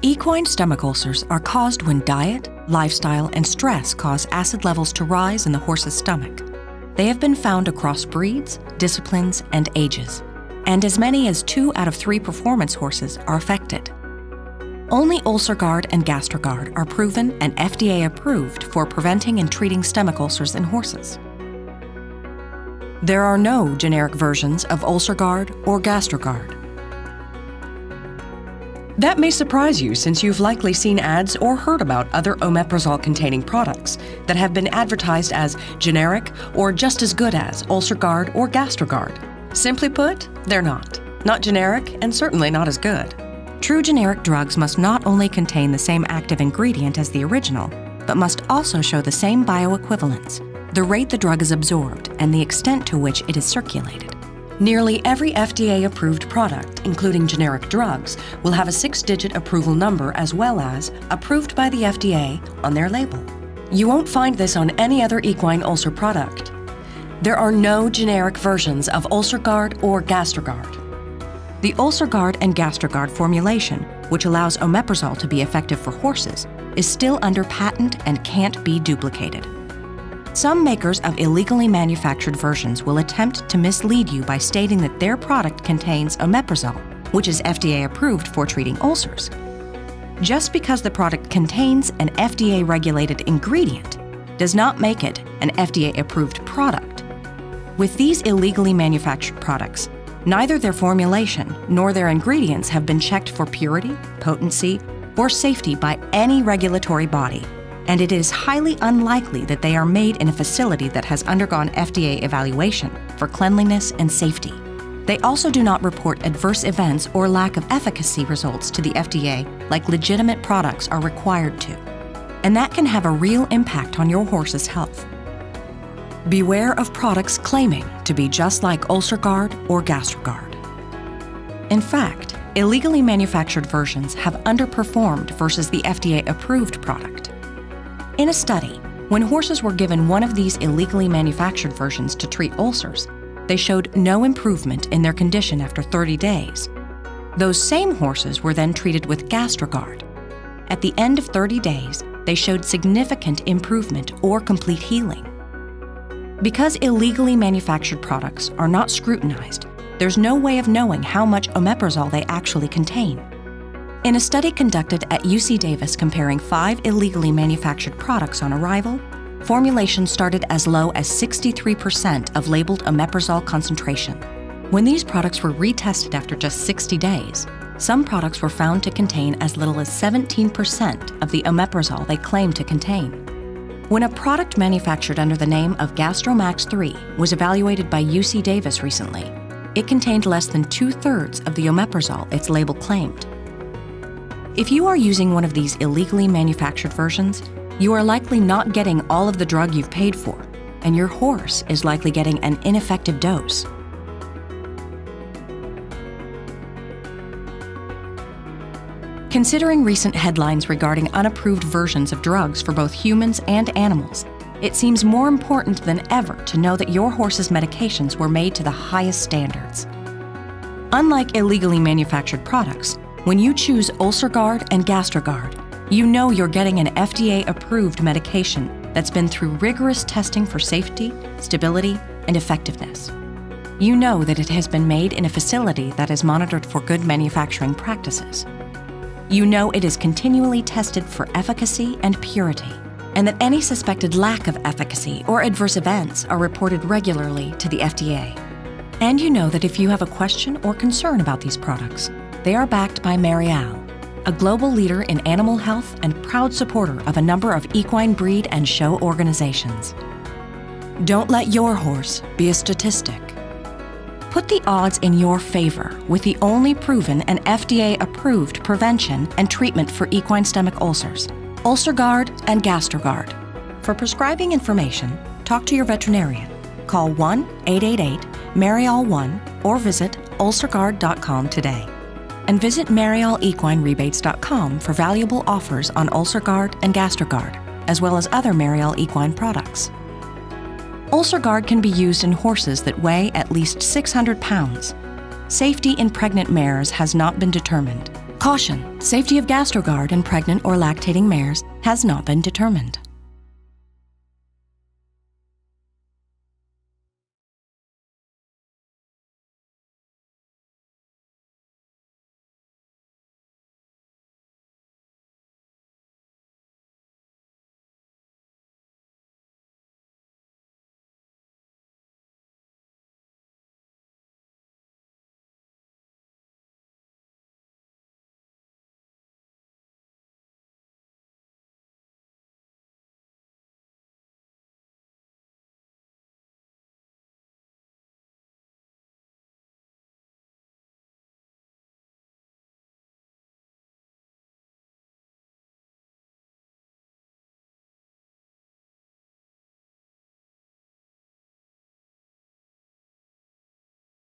Equine stomach ulcers are caused when diet, lifestyle, and stress cause acid levels to rise in the horse's stomach. They have been found across breeds, disciplines, and ages, and as many as 2 out of 3 performance horses are affected. Only UlcerGuard and GastroGuard are proven and FDA approved for preventing and treating stomach ulcers in horses. There are no generic versions of UlcerGuard or GastroGuard. That may surprise you, since you've likely seen ads or heard about other omeprazole-containing products that have been advertised as generic or just as good as UlcerGuard or GastroGuard. Simply put, they're not. Not generic and certainly not as good. True generic drugs must not only contain the same active ingredient as the original, but must also show the same bioequivalence, the rate the drug is absorbed, and the extent to which it is circulated. Nearly every FDA-approved product, including generic drugs, will have a 6-digit approval number as well as approved by the FDA on their label. You won't find this on any other equine ulcer product. There are no generic versions of UlcerGuard or GastroGuard. The UlcerGuard and GastroGuard formulation, which allows omeprazole to be effective for horses, is still under patent and can't be duplicated. Some makers of illegally manufactured versions will attempt to mislead you by stating that their product contains omeprazole, which is FDA approved for treating ulcers. Just because the product contains an FDA-regulated ingredient does not make it an FDA-approved product. With these illegally manufactured products, neither their formulation nor their ingredients have been checked for purity, potency, or safety by any regulatory body, and it is highly unlikely that they are made in a facility that has undergone FDA evaluation for cleanliness and safety. They also do not report adverse events or lack of efficacy results to the FDA like legitimate products are required to, and that can have a real impact on your horse's health. Beware of products claiming to be just like UlcerGuard or GastroGuard. In fact, illegally manufactured versions have underperformed versus the FDA-approved product. In a study, when horses were given one of these illegally manufactured versions to treat ulcers, they showed no improvement in their condition after 30 days. Those same horses were then treated with GastroGuard. At the end of 30 days, they showed significant improvement or complete healing. Because illegally manufactured products are not scrutinized, there's no way of knowing how much omeprazole they actually contain. In a study conducted at UC Davis comparing 5 illegally manufactured products on arrival, formulations started as low as 63% of labeled omeprazole concentration. When these products were retested after just 60 days, some products were found to contain as little as 17% of the omeprazole they claimed to contain. When a product manufactured under the name of GastroMax 3 was evaluated by UC Davis recently, it contained less than 2/3 of the omeprazole its label claimed. If you are using one of these illegally manufactured versions, you are likely not getting all of the drug you've paid for, and your horse is likely getting an ineffective dose. Considering recent headlines regarding unapproved versions of drugs for both humans and animals, it seems more important than ever to know that your horse's medications were made to the highest standards. Unlike illegally manufactured products, when you choose UlcerGuard and GastroGuard, you know you're getting an FDA-approved medication that's been through rigorous testing for safety, stability, and effectiveness. You know that it has been made in a facility that is monitored for good manufacturing practices. You know it is continually tested for efficacy and purity, and that any suspected lack of efficacy or adverse events are reported regularly to the FDA. And you know that if you have a question or concern about these products, they are backed by Marial, a global leader in animal health and proud supporter of a number of equine breed and show organizations. Don't let your horse be a statistic. Put the odds in your favor with the only proven and FDA-approved prevention and treatment for equine stomach ulcers, UlcerGuard and GastroGuard. For prescribing information, talk to your veterinarian. Call 1-888-MARIAL1 or visit ulcerguard.com today. And visit MarialEquineRebates.com for valuable offers on UlcerGuard and GastroGuard, as well as other Marial equine products. UlcerGuard can be used in horses that weigh at least 600 pounds. Safety in pregnant mares has not been determined. Caution: safety of GastroGuard in pregnant or lactating mares has not been determined.